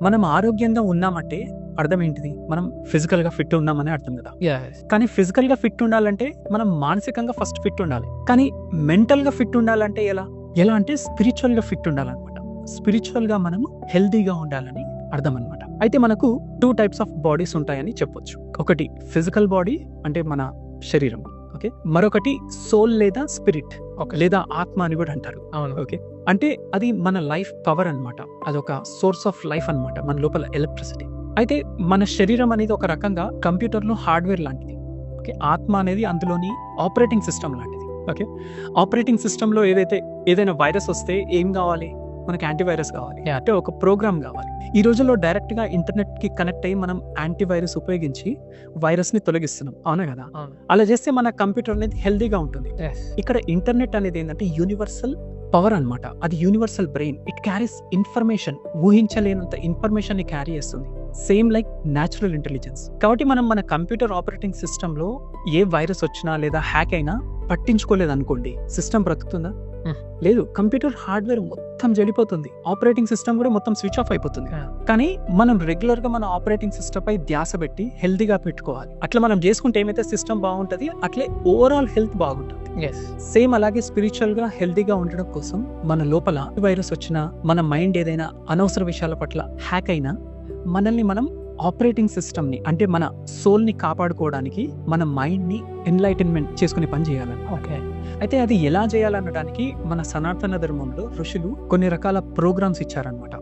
మనం ఆరోగ్యంగా ఉన్నామంటే అర్థం ఏంటిది? మనం ఫిజికల్‌గా ఫిట్ ఉన్నామనే అర్థం కదా! కానీ ఫిజికల్‌గా ఫిట్ ఉండాలంటే మనం మానసికంగా ఫస్ట్ ఫిట్ ఉండాలి. కానీ మెంటల్‌గా ఫిట్ ఉండాలంటే ఎలా? ఎలా అంటే స్పిరిచువల్‌గా ఫిట్ ఉండాలన్నమాట. స్పిరిచువల్‌గా మనము హెల్తీగా ఉండాలని అర్థం అన్నమాట. అయితే మనకు 2 టైప్స్ ఆఫ్ బాడీస్ ఉంటాయని చెప్పొచ్చు. ఒకటి ఫిజికల్ బాడీ అంటే మన శరీరం. ఓకే. మరొకటి సోల్ లేదా స్పిరిట్ లేదా ఆత్మ అని కూడా అంటారు. అవును. ఓకే. అంటే అది మన లైఫ్ పవర్ అన్నమాట. అదొక సోర్స్ ఆఫ్ లైఫ్ అన్నమాట. మన లోపల ఎలక్ట్రిసిటీ. అయితే మన శరీరం అనేది ఒక రకంగా కంప్యూటర్‌లో హార్డ్‌వేర్ లాంటిది. ఓకే. ఆత్మ అనేది అందులోని ఆపరేటింగ్ సిస్టమ్ లాంటిది. ఓకే. ఆపరేటింగ్ సిస్టమ్‌లో ఏదైనా వైరస్ వస్తే ఏం కావాలి? మనకి యాంటీవైరస్ కావాలి. అంటే ఒక ప్రోగ్రామ్ కావాలి. ఈ రోజుల్లో డైరెక్ట్‌గా ఇంటర్నెట్‌కి కనెక్ట్ అయ్యి మనం యాంటీవైరస్ ఉపయోగించి వైరస్‌ని తొలగిస్తున్నాం. అవునా కదా! అవును. అలా చేస్తే మన కంప్యూటర్ అనేది హెల్తీగా ఉంటుంది. Yes. ఇక్కడ ఇంటర్నెట్ అనేది ఏంటంటే యూనివర్సల్ పవర్ అన్నమాట. అది universal brain. It carries information. ఊహించలేనంత ఇన్ఫర్మేషన్‌ని క్యారీ చేస్తుంది. Same like natural intelligence. కాబట్టి మనం మన కంప్యూటర్ ఆపరేటింగ్ సిస్టమ్‌లో ఏ వైరస్ వచ్చినా లేదా హ్యాక్ అయినా పట్టించుకోలేదనుకోండి, సిస్టమ్ బ్రతుకుతుందా? లేదు. కంప్యూటర్ హార్డ్‌వేర్ మొత్తం చెడిపోతుంది. ఆపరేటింగ్ సిస్టమ్ కూడా మొత్తం స్విచ్ ఆఫ్ అయిపోతుంది. Yeah. కానీ మనం రెగ్యులర్‌గా మన ఆపరేటింగ్ సిస్టమ్ పై ధ్యాస పెట్టి హెల్తీగా పెట్టుకోవాలి. అట్లా మనం చేసుకుంటే ఏమైతే సిస్టమ్ బాగుంటది, అట్లే ఓవరాల్ హెల్త్ బాగుంటుంది. Yes. సేమ్ అలాగే స్పిరిచువల్‌గా హెల్తీగా ఉండడం కోసం మన లోపల వైరస్ వచ్చినా, మన మైండ్ ఏదైనా అనవసర విషయాల పట్ల హ్యాక్ అయినా మనల్ని మనం ఆపరేటింగ్ సిస్టమ్‌ని అంటే మన సోల్‌ని కాపాడుకోవడానికి మన మైండ్‌ని ఎన్‌లైటన్‌మెంట్ చేసుకునే పని చేయాలన్నమాట. Okay. అయితే అది ఎలా చేయాలనడానికి మన సనాతన ధర్మంలో ఋషులు కొన్ని రకాల ప్రోగ్రామ్స్ ఇచ్చారనమాట.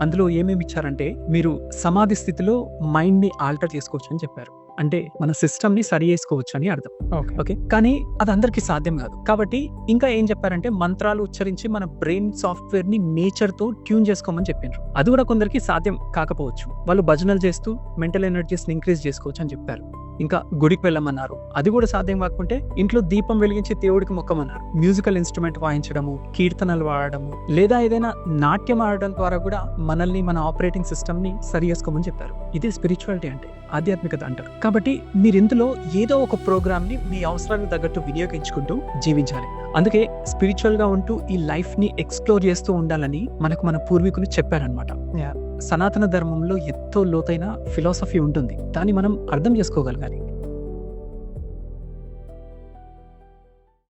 అందులో ఏమేమి ఇచ్చారంటే మీరు సమాధి స్థితిలో మైండ్ ని ఆల్టర్ చేసుకోవచ్చు అని చెప్పారు. అంటే మన సిస్టమ్ ని సరి చేసుకోవచ్చు అని అర్థం. Okay. ఓకే. కానీ అది అందరికీ సాధ్యం కాదు. కాబట్టి ఇంకా ఏం చెప్పారంటే మంత్రాలు ఉచ్చరించి మన బ్రెయిన్ సాఫ్ట్వేర్ ని నేచర్ తో ట్యూన్ చేసుకోమని చెప్పిండ్రు. అది కూడా కొందరికి సాధ్యం కాకపోవచ్చు. వాళ్ళు భజనలు చేస్తూ మెంటల్ ఎనర్జీస్ ని ఇంక్రీజ్ చేసుకోవచ్చు అని చెప్పారు. ఇంకా గుడికి వెళ్ళమన్నారు. అది కూడా సాధ్యం కాకుంటే ఇంట్లో దీపం వెలిగించి దేవుడికి మొక్కమన్నారు. మ్యూజికల్ ఇన్స్ట్రుమెంట్ వాయించడము, కీర్తనలు వాడడము లేదా ఏదైనా నాట్యం ఆడడం ద్వారా కూడా మనల్ని మన ఆపరేటింగ్ సిస్టమ్ ని సరి చేసుకోమని చెప్పారు. ఇదే స్పిరిచువాలిటీ అంటే, ఆధ్యాత్మికత అంటారు. కాబట్టి మీరు ఇందులో ఏదో ఒక ప్రోగ్రామ్ ని మీ అవసరానికి తగ్గట్టు వినియోగించుకుంటూ జీవించాలి. అందుకే స్పిరిచువల్ గా ఉంటూ ఈ లైఫ్ ని ఎక్స్ప్లోర్ చేస్తూ ఉండాలని మనకు మన పూర్వీకులు చెప్పారనమాట. Yeah. సనాతన ధర్మంలో ఎంతో లోతైన ఫిలాసఫీ ఉంటుంది. దాన్ని మనం అర్థం చేసుకోగలగాలి.